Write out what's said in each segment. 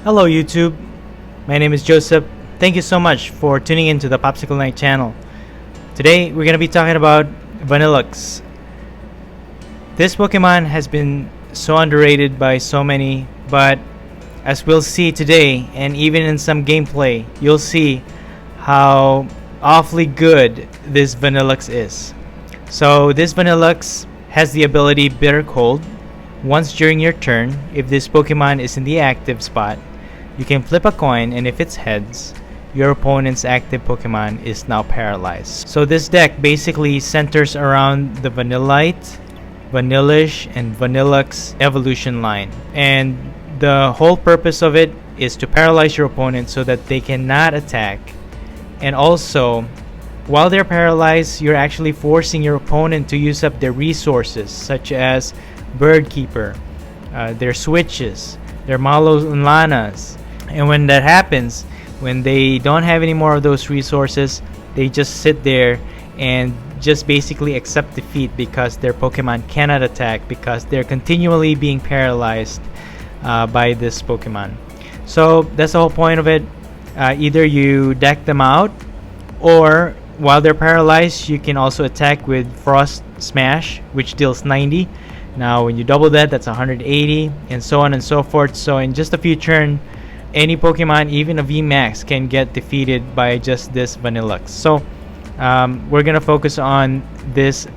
Hello YouTube, my name is Joseph. Thank you so much for tuning into the Popsicle Night channel. Today we're going to be talking about Vanilluxe. This Pokemon has been so underrated by so many, but as we'll see today and even in some gameplay, you'll see how awfully good this Vanilluxe is. So this Vanilluxe has the ability Bitter Cold. Once during your turn, if this Pokemon is in the active spot, you can flip a coin, and if it's heads, your opponent's active Pokemon is now paralyzed. So this deck basically centers around the Vanillite, Vanillish, and Vanilluxe Evolution line. And the whole purpose of it is to paralyze your opponent so that they cannot attack. And also, while they're paralyzed, you're actually forcing your opponent to use up their resources, such as Bird Keeper, their switches, their Malos and Lanas. And when that happens, when they don't have any more of those resources, they just sit there and just basically accept defeat because their Pokemon cannot attack because they're continually being paralyzed by this Pokemon. So that's the whole point of it. Either you deck them out, or while they're paralyzed, you can also attack with Frost Smash, which deals 90. Now when you double that, that's 180, and so on and so forth. So in just a few turns, any Pokemon, even a VMAX, can get defeated by just this Vanilluxe. So we're gonna focus on this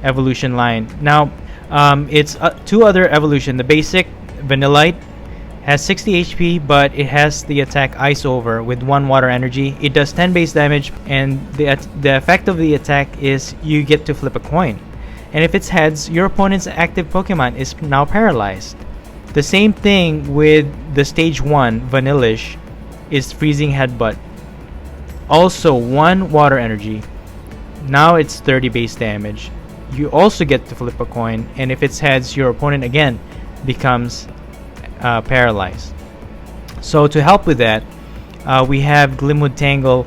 evolution line. Now it's two other evolution. The basic Vanillite has 60 HP, but it has the attack Ice Over with 1 water energy. It does 10 base damage, and the effect of the attack is you get to flip a coin. And if it's heads, your opponent's active Pokemon is now paralyzed. The same thing with the stage 1 Vanillish is Freezing Headbutt. Also 1 water energy. Now it's 30 base damage. You also get to flip a coin, and if it's heads, your opponent again becomes paralyzed. So to help with that, we have Glimwood Tangle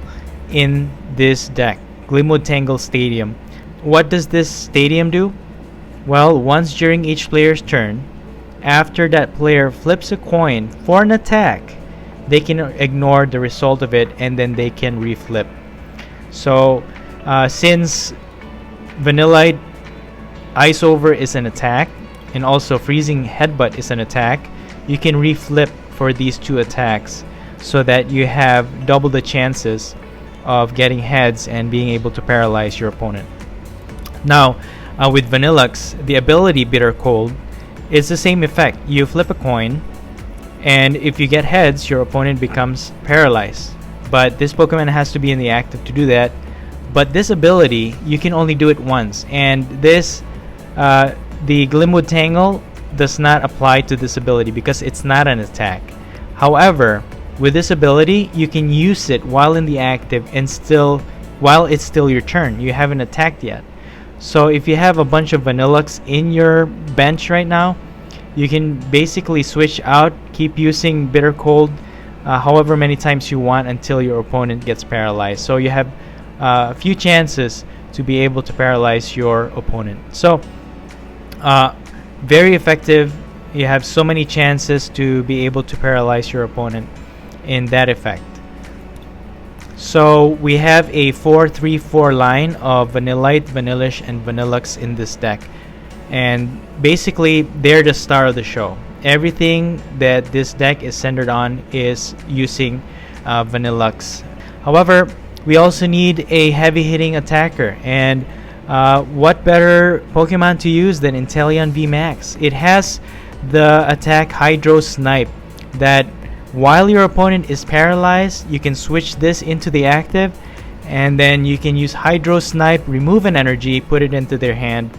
in this deck. Glimwood Tangle Stadium. What does this stadium do? Well, once during each player's turn, after that player flips a coin for an attack, they can ignore the result of it and then they can reflip. So since Vanillite Ice Over is an attack and also Freezing Headbutt is an attack, you can reflip for these two attacks so that you have double the chances of getting heads and being able to paralyze your opponent. Now with Vanilluxe, the ability Bitter Cold is the same effect. You flip a coin, and if you get heads, your opponent becomes paralyzed. But this Pokemon has to be in the active to do that. But this ability, you can only do it once, and this the Glimwood Tangle does not apply to this ability because it's not an attack. However, with this ability, you can use it while in the active and while it's still your turn. You haven't attacked yet. So if you have a bunch of Vanilluxe in your bench right now, you can basically switch out, keep using Bitter Cold however many times you want until your opponent gets paralyzed. So you have a few chances to be able to paralyze your opponent. So very effective. You have so many chances to be able to paralyze your opponent in that effect. So we have a 4-3-4 line of Vanillite, Vanillish, and Vanilluxe in this deck. And basically, they're the star of the show. Everything that this deck is centered on is using Vanilluxe. However, we also need a heavy-hitting attacker. And what better Pokemon to use than Inteleon VMAX? It has the attack Hydro Snipe that while your opponent is paralyzed, you can switch this into the active, and then you can use Hydro Snipe, remove an energy, put it into their hand,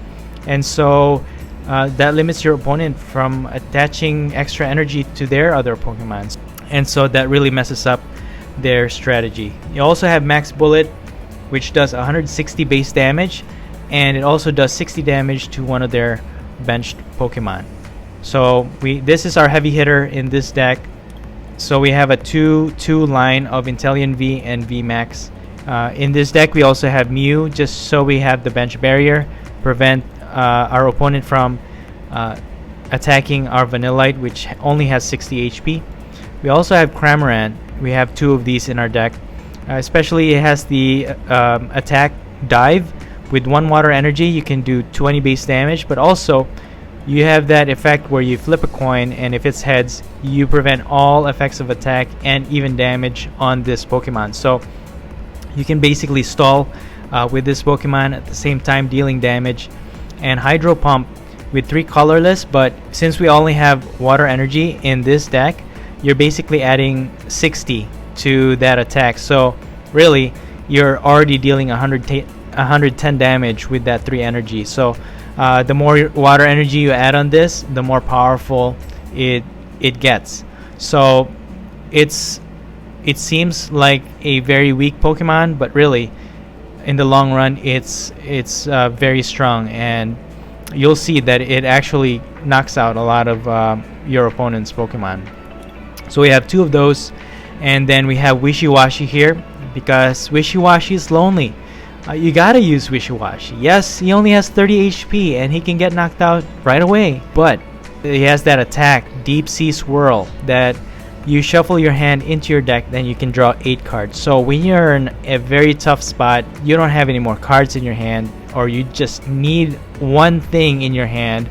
and so that limits your opponent from attaching extra energy to their other Pokemon, and so that really messes up their strategy. You also have Max Bullet, which does 160 base damage, and it also does 60 damage to one of their benched Pokemon. So this is our heavy hitter in this deck. So we have a 2-2 line of Inteleon V and VMAX. In this deck, we also have Mew, just so we have the bench barrier, prevent our opponent from attacking our Vanillite, which only has 60 HP. We also have Cramorant. We have 2 of these in our deck. Especially it has the attack dive. With 1 water energy you can do 20 base damage, but also you have that effect where you flip a coin, and if it's heads you prevent all effects of attack and even damage on this Pokemon. So you can basically stall with this Pokemon at the same time dealing damage. And Hydro Pump with 3 colorless, but since we only have water energy in this deck, you're basically adding 60 to that attack. So really you're already dealing 110 damage with that 3 energy. So the more water energy you add on this, the more powerful it gets. So it seems like a very weak Pokemon, but really in the long run it's very strong, and you'll see that it actually knocks out a lot of your opponent's Pokemon. So we have 2 of those, and then we have Wishiwashi here because Wishiwashi is lonely. You gotta use Wishiwashi. Yes, he only has 30 HP and he can get knocked out right away, but he has that attack, Deep Sea Swirl, that you shuffle your hand into your deck, then you can draw 8 cards. So when you're in a very tough spot, you don't have any more cards in your hand, or you just need one thing in your hand,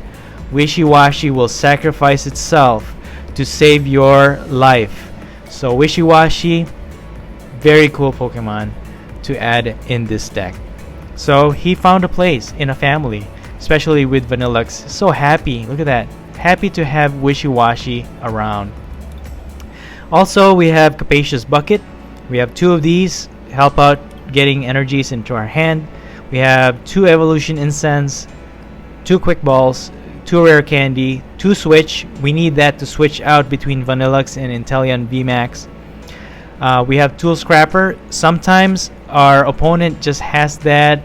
Wishiwashi will sacrifice itself to save your life. So Wishiwashi, very cool Pokemon to add in this deck. So he found a place in a family, especially with Vanilluxe. So happy, look at that, happy to have Wishiwashi around. Also we have Capacious Bucket. We have 2 of these, help out getting energies into our hand. We have 2 Evolution Incense, 2 Quick Balls, 2 Rare Candy, 2 Switch. We need that to switch out between Vanilluxe and Inteleon VMAX. We have Tool Scrapper. Sometimes our opponent just has that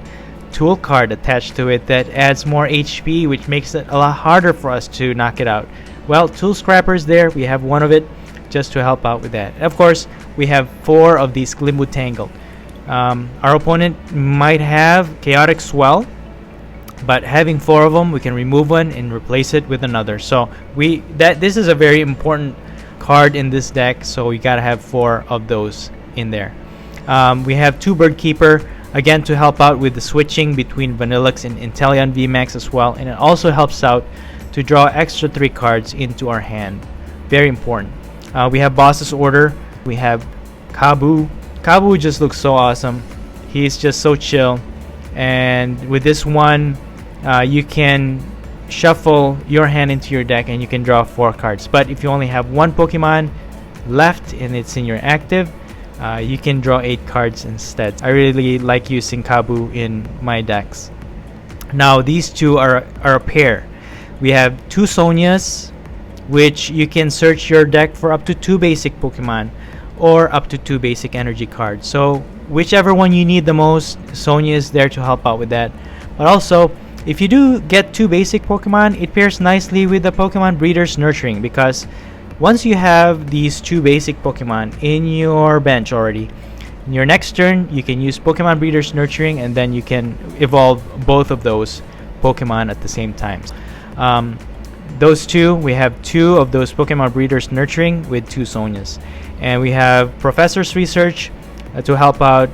tool card attached to it that adds more HP, which makes it a lot harder for us to knock it out. Well, Tool Scrapper is there. We have 1 of it just to help out with that. And of course, we have 4 of these Glimwood Tangle. Our opponent might have Chaotic Swell, but having 4 of them, we can remove one and replace it with another. So this is a very important card in this deck, so we gotta have 4 of those in there. We have 2 Bird Keeper, again to help out with the switching between Vanilluxe and Inteleon VMAX as well, and it also helps out to draw extra 3 cards into our hand. Very important. We have Boss's Order. We have Kabu. Kabu just looks so awesome. He's just so chill, and with this one you can shuffle your hand into your deck and you can draw 4 cards. But if you only have 1 Pokemon left and it's in your active, you can draw 8 cards instead. I really like using Kabu in my decks. Now these 2 are a pair. We have 2 Sonias, which you can search your deck for up to 2 basic Pokemon or up to 2 basic energy cards. So whichever one you need the most, Sonia is there to help out with that. But also, if you do get 2 basic Pokemon, it pairs nicely with the Pokemon Breeder's Nurturing, because once you have these 2 basic Pokemon in your bench already, in your next turn you can use Pokemon Breeder's Nurturing, and then you can evolve both of those Pokemon at the same time. Those 2, we have 2 of those Pokemon Breeder's Nurturing with 2 Sonias. And we have Professor's Research to help out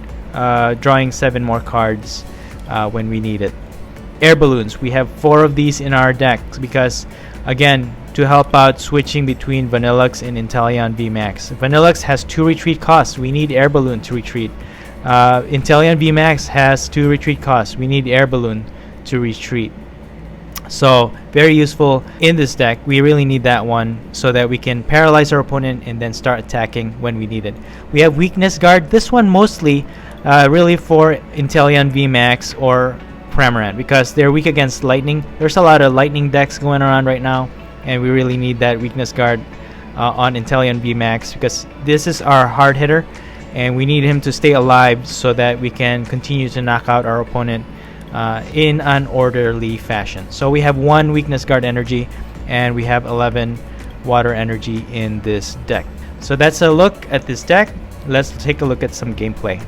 drawing 7 more cards when we need it. Air Balloons, we have 4 of these in our decks because, again, to help out switching between Vanilluxe and Inteleon VMAX. Vanilluxe has 2 retreat costs. We need Air Balloon to retreat. Inteleon VMAX has 2 retreat costs. We need Air Balloon to retreat. So very useful in this deck. We really need that one so that we can paralyze our opponent and then start attacking when we need it. We have Weakness Guard. This one mostly really for Inteleon VMAX or Cramorant because they're weak against lightning. There's a lot of lightning decks going around right now, and we really need that Weakness Guard on Inteleon VMAX because this is our hard hitter and we need him to stay alive so that we can continue to knock out our opponent in an orderly fashion. So we have 1 Weakness Guard energy and we have 11 water energy in this deck. So that's a look at this deck. Let's take a look at some gameplay.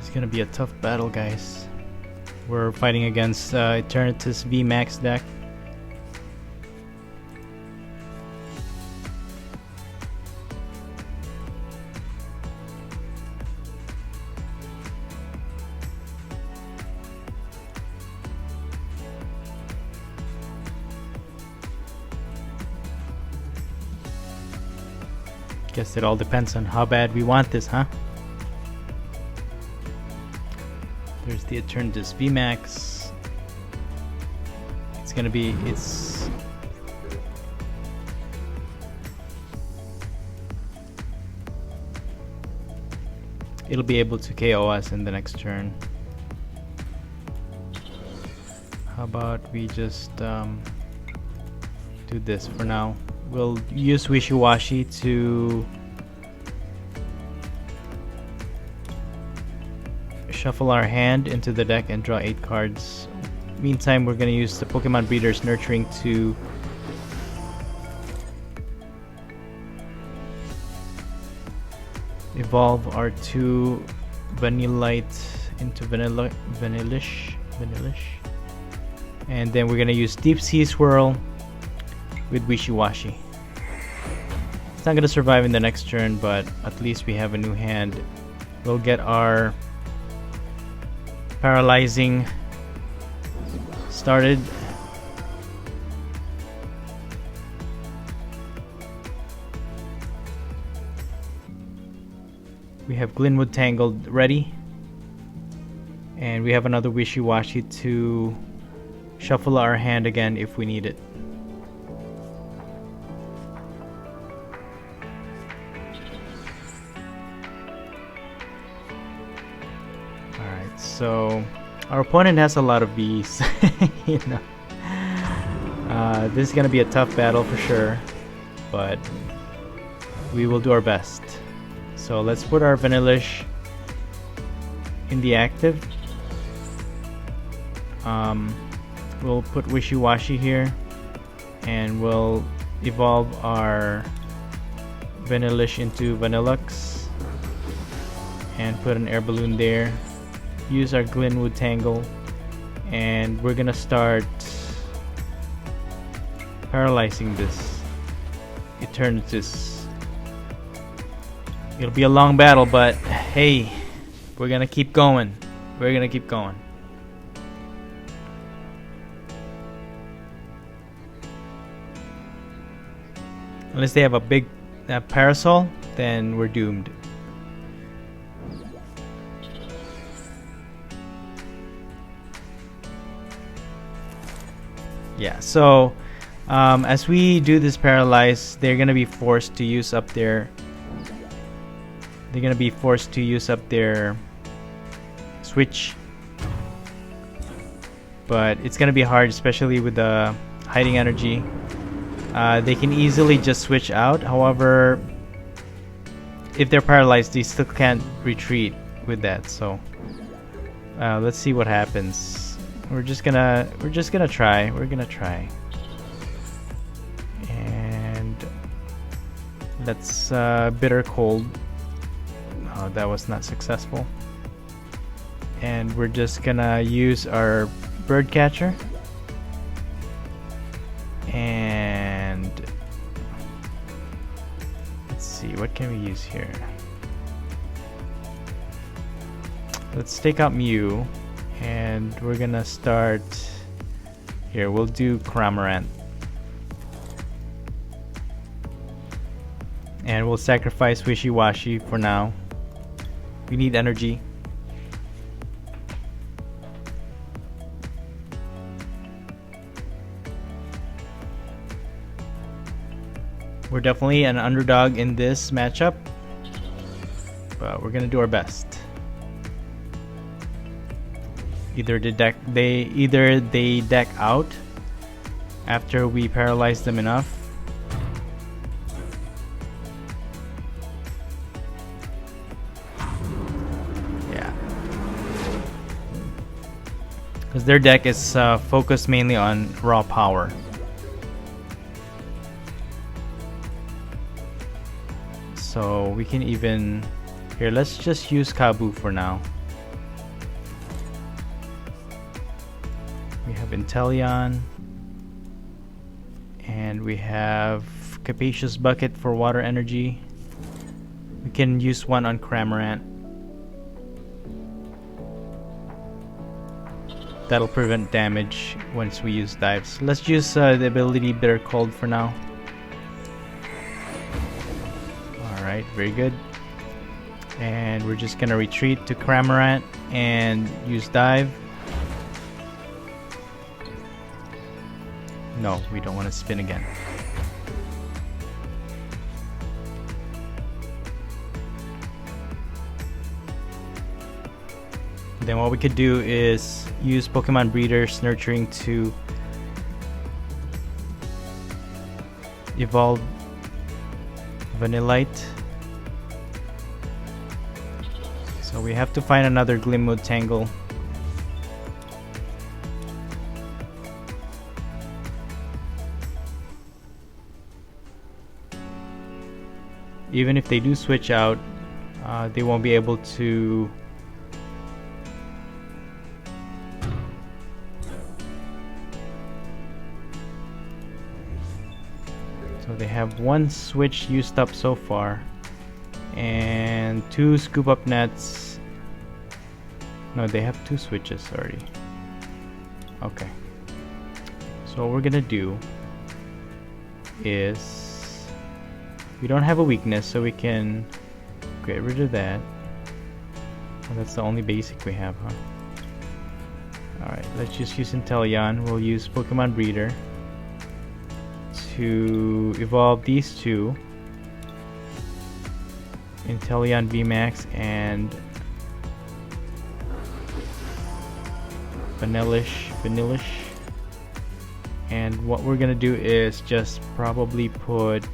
It's gonna be a tough battle, guys. We're fighting against Eternatus VMAX deck. Guess it all depends on how bad we want this, huh? There's the Eternatus VMAX. It's gonna be, it'll be able to KO us in the next turn. How about we just do this for now? We'll use Wishiwashi to shuffle our hand into the deck and draw 8 cards. Meantime, we're going to use the Pokemon Breeder's Nurturing to evolve our 2 Vanillite into Vanillish. And then we're going to use Deep Sea Swirl with Wishiwashi. It's not going to survive in the next turn, but at least we have a new hand. We'll get our paralyzing started. We have Glenwood Tangled ready, and we have another Wishiwashi to shuffle our hand again if we need it. So our opponent has a lot of Vs. You know, this is gonna be a tough battle for sure, but we will do our best. So let's put our Vanillish in the active. We'll put Wishiwashi here, and we'll evolve our Vanillish into Vanilluxe and put an air balloon there. Use our Glenwood Tangle, and we're gonna start paralyzing this Eternatus. It'll be a long battle, but hey, we're gonna keep going. We're gonna keep going. Unless they have a big parasol, then we're doomed. Yeah, so as we do this paralyze, they're gonna be forced to use up their switch, but it's gonna be hard, especially with the hiding energy. They can easily just switch out. However, if they're paralyzed, they still can't retreat with that. So let's see what happens. We're just gonna try. We're gonna try, and let's Bitter Cold. Oh, that was not successful. And we're just gonna use our Bird Catcher, and let's see, what can we use here? Let's take out Mew. And we're gonna start here. We'll do Cramorant, and we'll sacrifice Wishiwashi for now. We need energy. We're definitely an underdog in this matchup, but we're gonna do our best. Either they deck out after we paralyze them enough. Yeah, because their deck is focused mainly on raw power. So we can even here. Let's just use Kabu for now. have Inteleon, and we have Capacious Bucket for water energy. We can use one on Cramorant. That'll prevent damage once we use dives. Let's use the ability Bitter Cold for now. Alright, very good. And we're just gonna retreat to Cramorant and use dive. No, we don't want to spin again. Then what we could do is use Pokemon Breeder's Nurturing to evolve Vanillite. So we have to find another Glimwood Tangle. Even if they do switch out, they won't be able to so they have one switch used up so far and 2 scoop up nets. No, they have 2 switches already. Okay, so what we're gonna do is, we don't have a weakness, so we can get rid of that. Well, that's the only basic we have, huh? Alright, let's just use Inteleon. We'll use Pokemon Breeder to evolve these two, Inteleon VMAX and Vanillish. And what we're gonna do is just probably put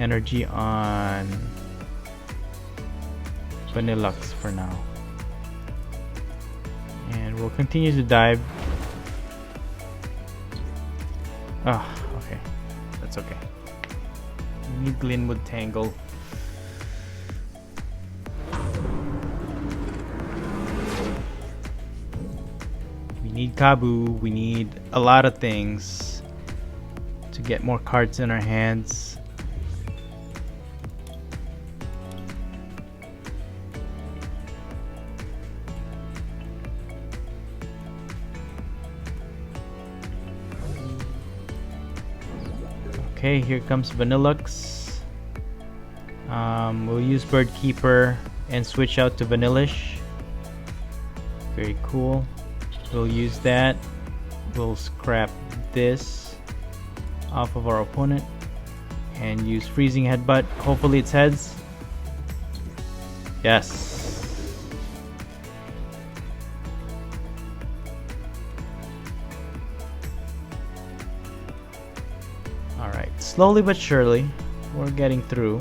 energy on Vanilluxe for now, and we'll continue to dive. Okay, that's okay. We need Glimwood Tangle. We need Kabu. We need a lot of things to get more cards in our hands. Okay, here comes Vanilluxe. We'll use Bird Keeper and switch out to Vanillish. Very cool. We'll use that. We'll scrap this off of our opponent and use Freezing Headbutt. Hopefully it's heads. Yes. Alright, slowly but surely, we're getting through.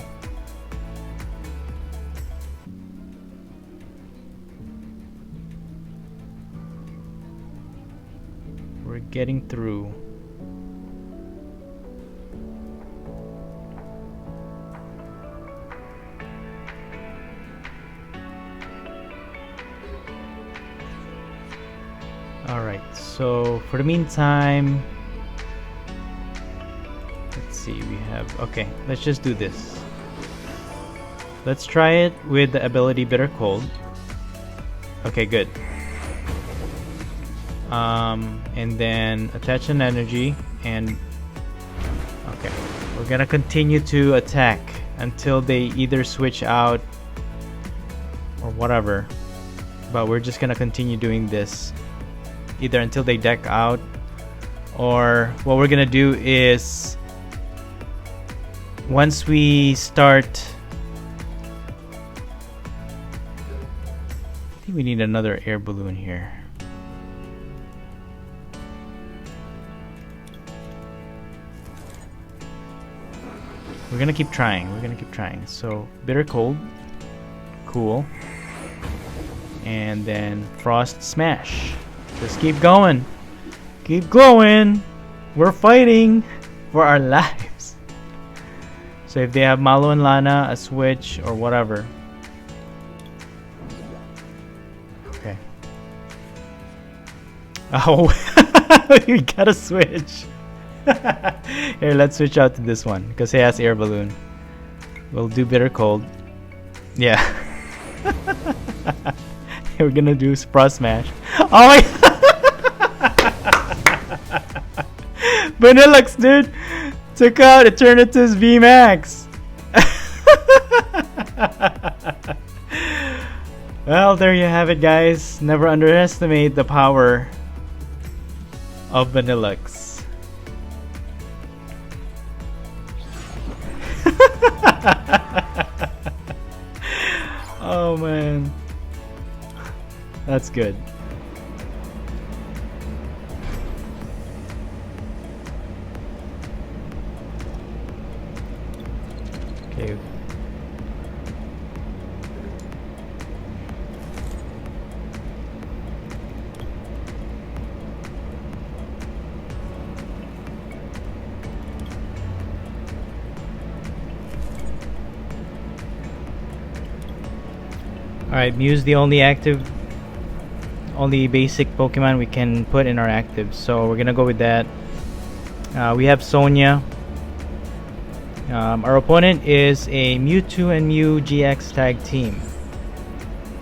We're getting through. Alright, so for the meantime, let's see, we have, okay, let's just do this. Let's try it with the ability Bitter Cold. Okay, good. And then attach an energy, and okay, we're gonna continue to attack until they either switch out or whatever, but we're just gonna continue doing this either until they deck out, or what we're gonna do is once we start, I think we need another air balloon here. We're gonna keep trying. We're gonna keep trying. So Bitter Cold, cool, and then Frost Smash. Just keep going. Keep going. We're fighting for our lives. So if they have Malo and Lana, a switch, or whatever. Okay. Oh, we gotta switch. Here, let's switch out to this one because it has air balloon. We'll do bitter cold. Yeah. We're gonna do Sprout Smash. Oh my Vanilluxe, dude! Took out Eternatus VMAX! Well, there you have it, guys. Never underestimate the power of Vanilluxe. Oh man. That's good. Okay. Alright, Mew's the only basic Pokemon we can put in our active, so we're gonna go with that. We have Sonia. Our opponent is a Mew2 and Mew GX tag team,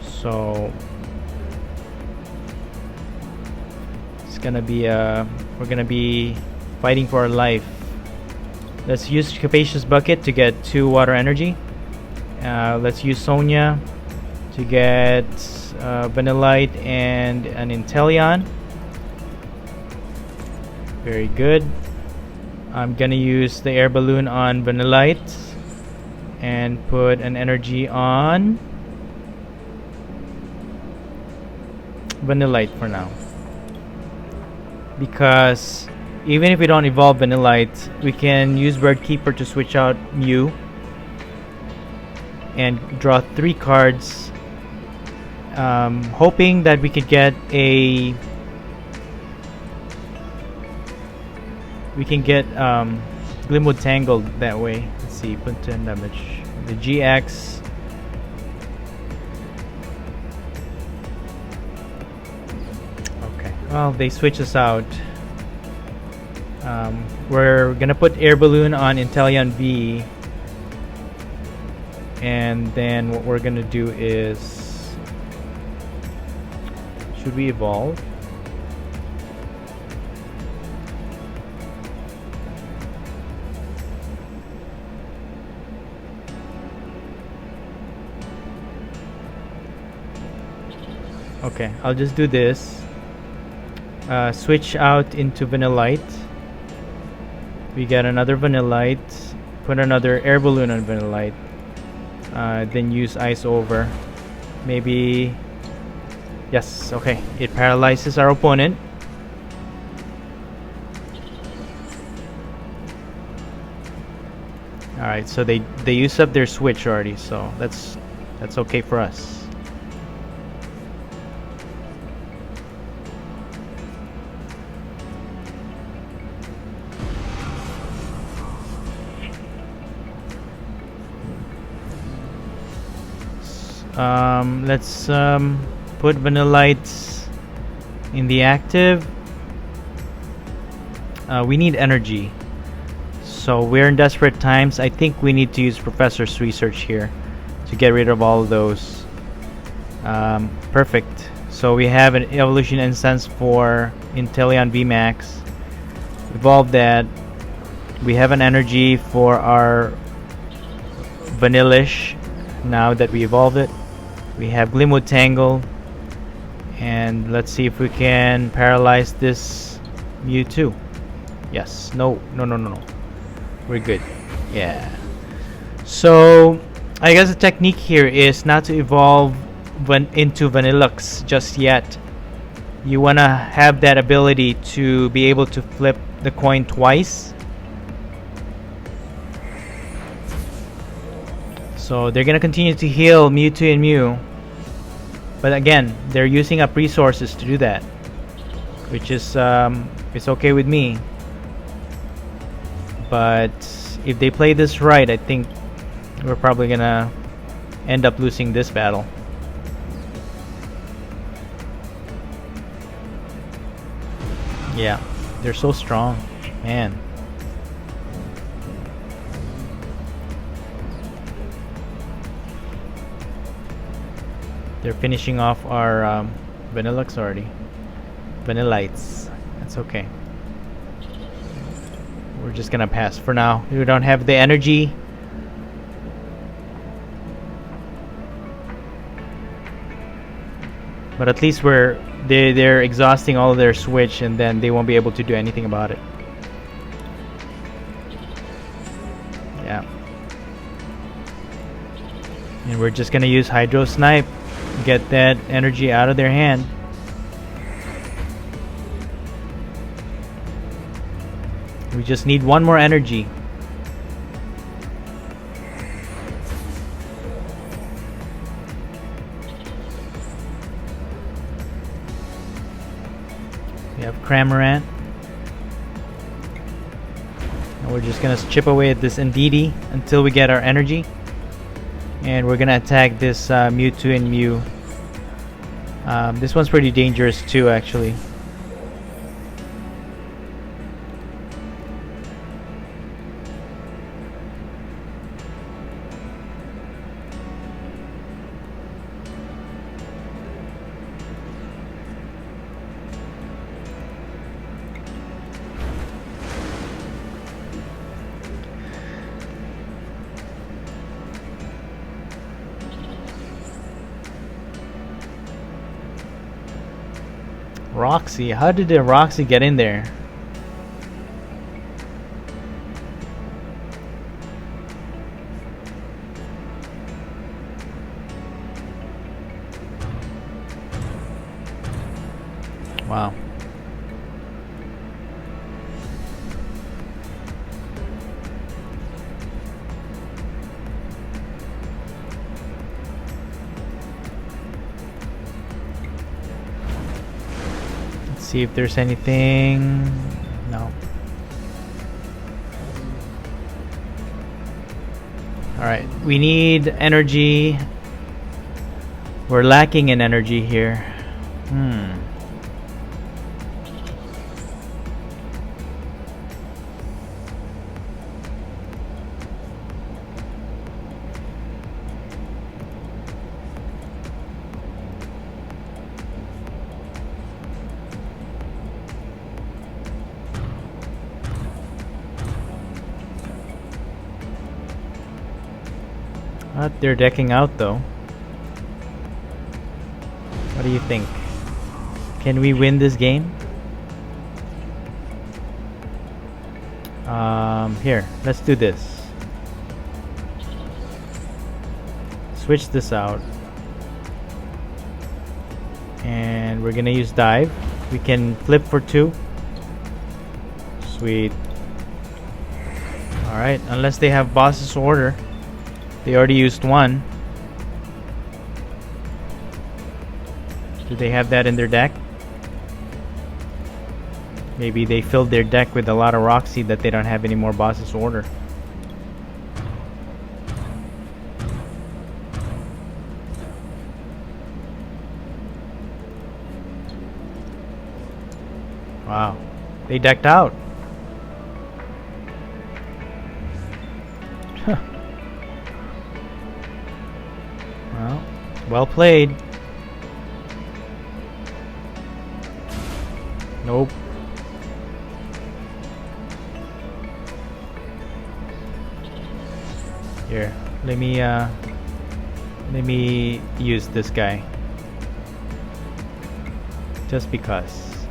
so it's gonna be we're gonna be fighting for our life. Let's use Capacious Bucket to get 2 water energy. Let's use Sonia to get Vanillite and an Inteleon. Very good. I'm gonna use the air balloon on Vanillite and put an energy on Vanillite for now, because even if we don't evolve Vanillite, we can use Bird Keeper to switch out Mew and draw 3 cards, hoping that we could get a Glimwood Tangled that way. Let's see, put 10 damage. The GX. Okay, well, they switch us out. We're gonna put air balloon on Inteleon V, and then what we're gonna do is, should we evolve? Okay, I'll just do this. Switch out into Vanillite. We get another Vanillite. Put another air balloon on Vanillite. Then use Ice Over. Maybe. Yes, okay. It paralyzes our opponent. Alright, so they use up their switch already, so that's okay for us. Let's put Vanillite in the active. We need energy, so we're in desperate times. I think we need to use Professor's Research here to get rid of all of those. Perfect. So we have an Evolution Incense for Inteleon VMAX. Evolve that. We have an energy for our Vanillish. Now that we evolved it, we have Glimwood Tangle, and let's see if we can paralyze this Mew2. Yes. No. We're good. Yeah. So I guess the technique here is not to evolve into Vanilluxe just yet. You wanna have that ability to be able to flip the coin twice. So they're gonna continue to heal Mew2 and Mew, but again, they're using up resources to do that, which is it's okay with me. But if they play this right, I think we're probably gonna end up losing this battle. Yeah, they're so strong, man. They're finishing off our Vanilluxe already. Vanillites. That's okay. We're just gonna pass for now. We don't have the energy. But at least they're exhausting all of their switch, and then they won't be able to do anything about it. Yeah. And we're just gonna use Hydro Snipe. Get that energy out of their hand. We just need one more energy. We have Cramorant. And we're just gonna chip away at this Indeedee until we get our energy. And we're gonna attack this Mewtwo and Mew. This one's pretty dangerous too, actually. Roxy, how did the Roxy get in there? Wow. See if there's anything. No. Alright, we need energy. We're lacking in energy here. They're decking out though. What do you think? Can we win this game? Here, let's do this. Switch this out. And we're gonna use dive. We can flip for 2. Sweet. Alright, unless they have boss's order. They already used 1. Do they have that in their deck? Maybe they filled their deck with a lot of Roxy that they don't have any more boss's order. Wow. They decked out. Huh. Well played. Nope. Here, let me use this guy. Just because.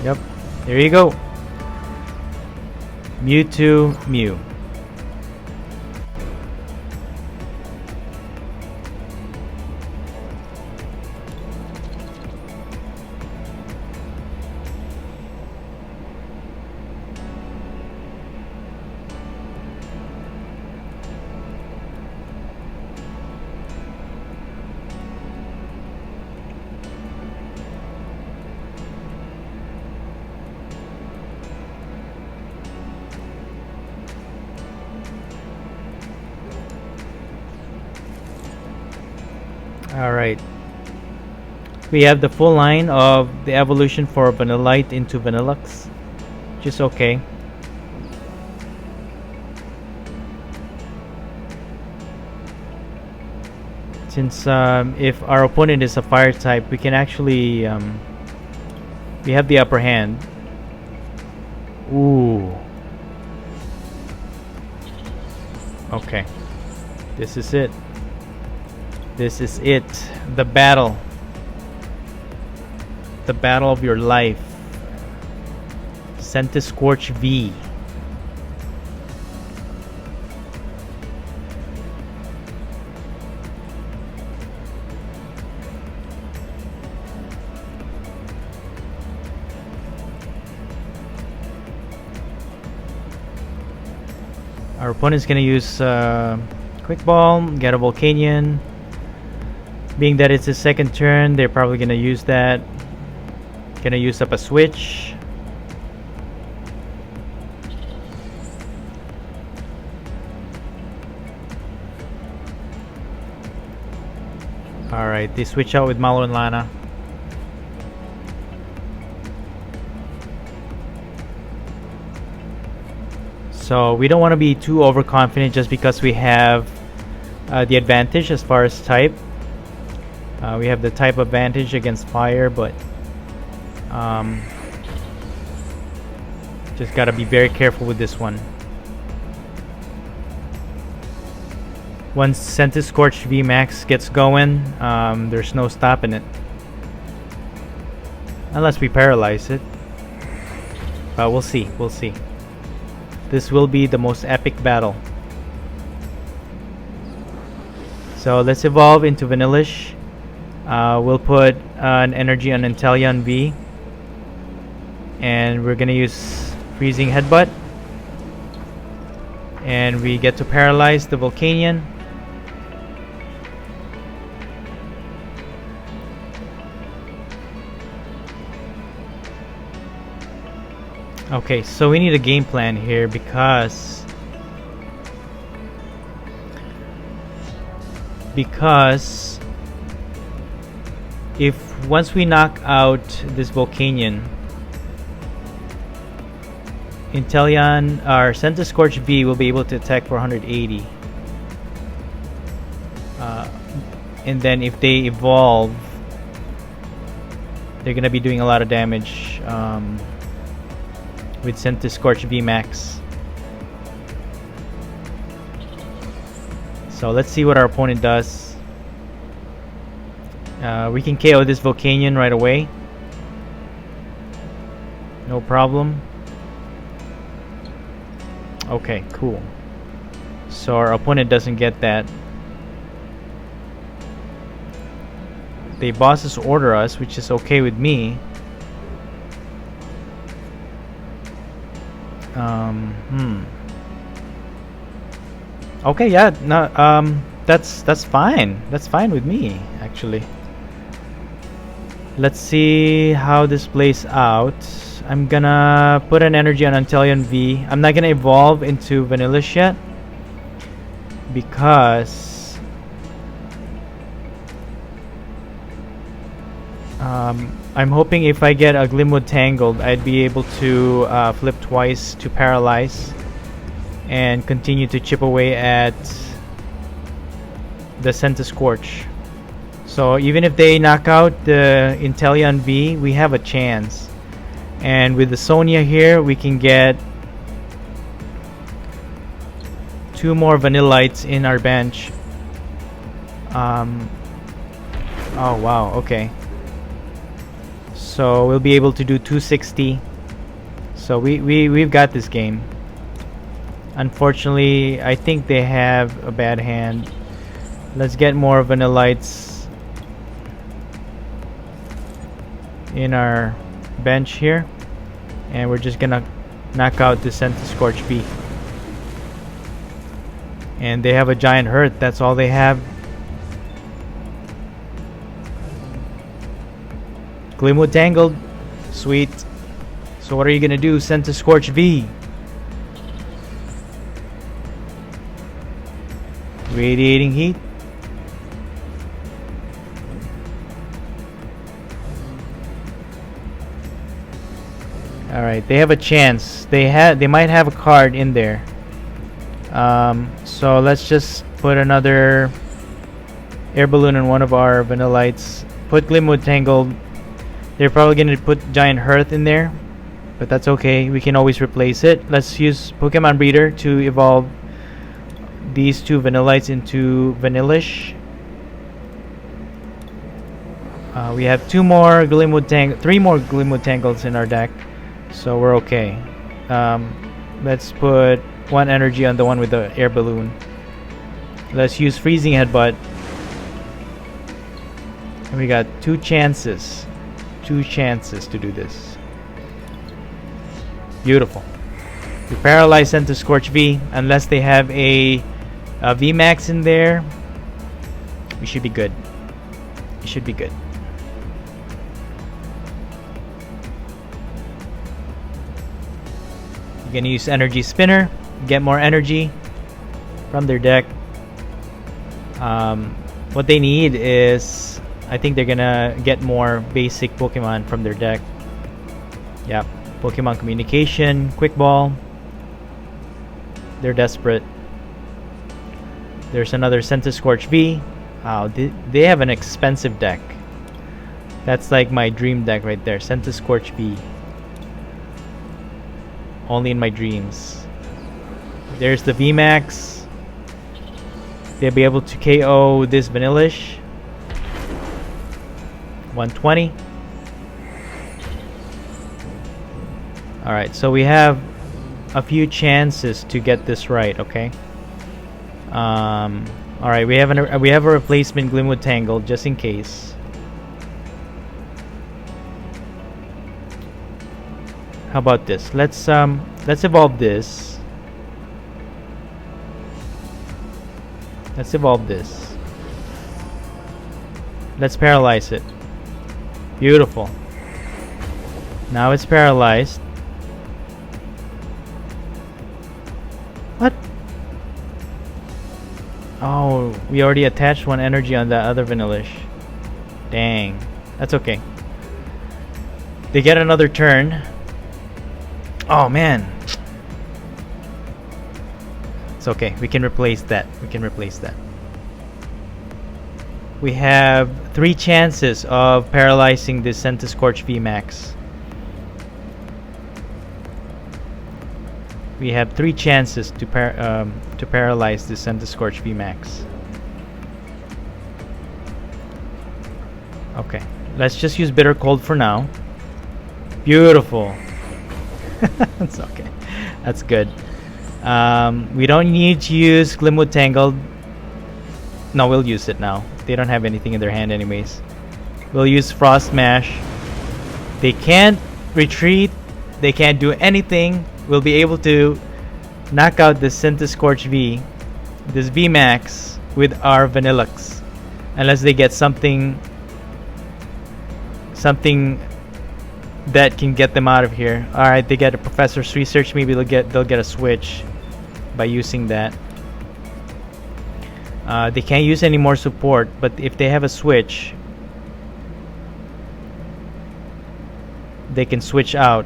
Yep. There you go. Mewtwo, Mew. Alright. We have the full line of the evolution for Vanillite into Vanilluxe, which is okay. Since if our opponent is a fire type, we can actually we have the upper hand. Ooh. Okay. This is it. This is it. The battle. The battle of your life. Centiskorch V. Our opponent's gonna use Quick Ball, get a Volcanion. Being that it's his second turn, they're probably gonna use that. Gonna use up a switch. Alright, they switch out with Malo and Lana. So we don't want to be too overconfident just because we have the advantage as far as type. We have the type advantage against fire, but just gotta be very careful with this one. Once Centiskorch VMAX gets going, there's no stopping it. Unless we paralyze it. But we'll see, we'll see. This will be the most epic battle. So let's evolve into Vanillish. We'll put an energy on Inteleon V. And we're gonna use Freezing Headbutt. And we get to paralyze the Volcanion. Okay, so we need a game plan here because if once we knock out this Volcanion, Inteleon or Centiskorch V will be able to attack for 180. And then if they evolve, they're gonna be doing a lot of damage with Centiskorch VMAX. So let's see what our opponent does. We can KO this Volcanion right away. No problem. Okay, cool. So our opponent doesn't get that. They bosses order us, which is okay with me. Okay, yeah, no, that's fine. That's fine with me, actually. Let's see how this plays out. I'm gonna put an energy on Inteleon V. I'm not gonna evolve into Vanillish yet because I'm hoping if I get a Glimwood Tangled, I'd be able to flip twice to paralyze and continue to chip away at the Centiskorch. So even if they knock out the Inteleon V, we have a chance. And with the Sonia here, we can get 2 more Vanillites in our bench. Oh wow, okay. So we'll be able to do 260. So we've got this game. Unfortunately, I think they have a bad hand. Let's get more Vanillites in our bench here, and we're just gonna knock out the Centiskorch V. And they have a giant hurt. That's all they have. Glimwood Tangled. Sweet. So what are you gonna do, Centiskorch V? Radiating Heat. Alright, they have a chance. They might have a card in there. So let's just put another air balloon in one of our Vanillites. Put Glimwood Tangled. They're probably going to put Giant Hearth in there, but that's okay. We can always replace it. Let's use Pokemon Breeder to evolve these two Vanillites into Vanillish. We have three more Glimwood Tangles in our deck, so we're okay. Let's put one energy on the one with the air balloon. Let's use Freezing Headbutt. And we got two chances to do this. Beautiful. We paralyze Centiskorch V. Unless they have a VMAX in there, we should be good. It should be good. You're gonna use Energy Spinner, get more energy from their deck. What they need is, I think they're gonna get more basic Pokemon from their deck. Yep, Pokemon Communication, Quick Ball. They're desperate. There's another Centiskorch V. Wow, they have an expensive deck. That's like my dream deck right there, Centiskorch V. Only in my dreams. There's the VMAX. They'll be able to KO this Vanillish. 120. Alright, so we have a few chances to get this right, okay? Alright, we have a replacement Glimwood Tangle just in case. How about this? Let's evolve this. Let's evolve this. Let's paralyze it. Beautiful. Now it's paralyzed. What? Oh, we already attached one energy on that other Vanillish. Dang. That's okay. They get another turn. Oh man. It's okay. We can replace that. We have 3 chances of paralyzing this Centiskorch VMAX. We have 3 chances to paralyze this Centiskorch VMAX. Okay, let's just use Bitter Cold for now. Beautiful. It's okay. That's good. We don't need to use Glimwood Tangled. No, we'll use it now. They don't have anything in their hand anyways. We'll use Frost Smash. They can't retreat. They can't do anything. We'll be able to knock out this Centiskorch V, this VMAX, with our Vanilluxe. Unless they get something that can get them out of here. Alright, they get a Professor's Research. Maybe they'll get a switch by using that. They can't use any more support, but if they have a switch, they can switch out.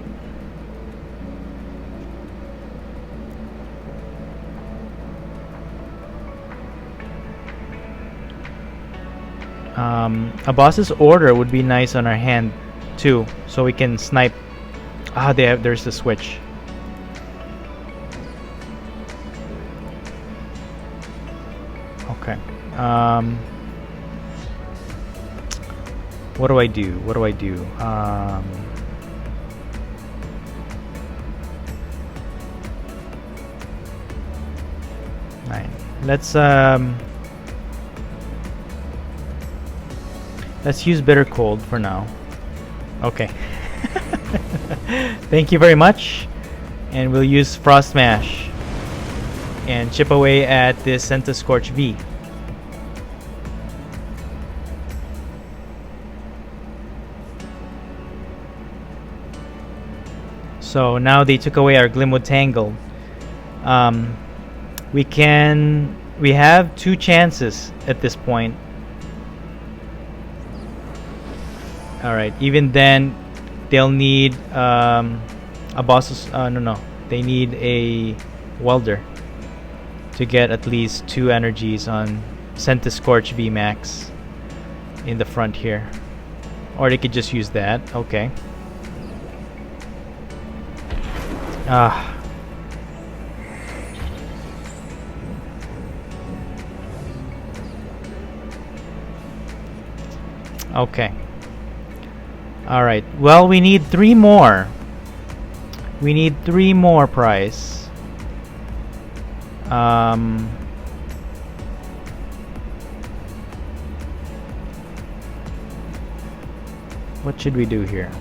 A boss's order would be nice on our hand too, so we can snipe. There's the switch. Okay. What do I do? 9. Let's use Bitter Cold for now. Okay. Thank you very much. And we'll use Frost Smash and chip away at this Centiskorch V. So now they took away our Glimwood Tangle. We have 2 chances at this point. Alright, even then they'll need a boss. No. They need a welder to get at least 2 energies on Centiskorch VMAX in the front here. Or they could just use that. Okay. Okay. Alright. Well, we need 3 more. We need 3 more prize. What should we do here?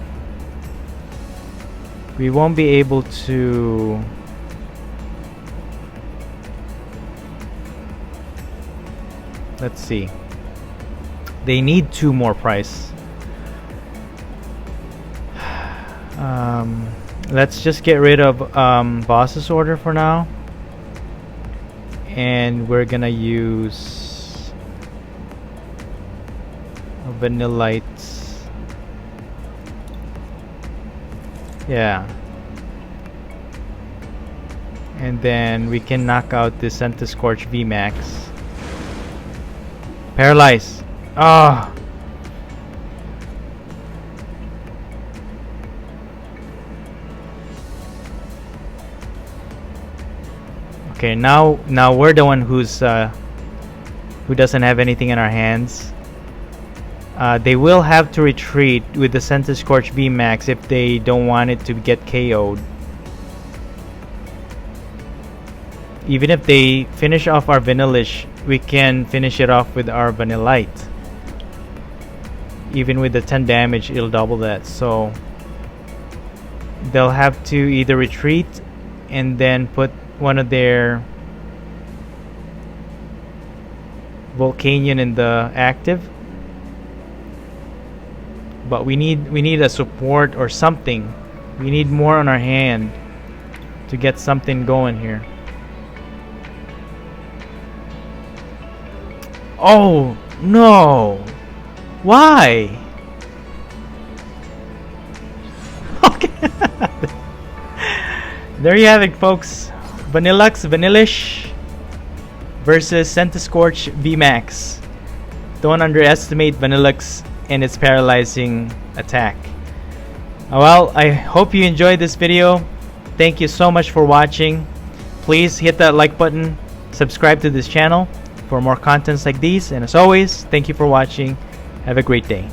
We won't be able to... Let's see. They need 2 more prize. Let's just get rid of boss's order for now. And we're gonna use Vanillite. Yeah. And then we can knock out the Centiskorch VMAX. Paralyze. Ah. Okay, now we're the one who doesn't have anything in our hands. They will have to retreat with the Centiskorch VMAX if they don't want it to get KO'd. Even if they finish off our Vanillish, we can finish it off with our Vanillite. Even with the 10 damage, it'll double that. So they'll have to either retreat and then put one of their Volcanion in the active. But we need a support or something. We need more on our hand to get something going here. Oh no! Why? Okay. There you have it, folks. Vanillish versus Centiskorch VMAX. Don't underestimate Vanilluxe and its paralyzing attack. Well, I hope you enjoyed this video. Thank you so much for watching. Please hit that like button, subscribe to this channel for more contents like these, and as always, thank you for watching. Have a great day.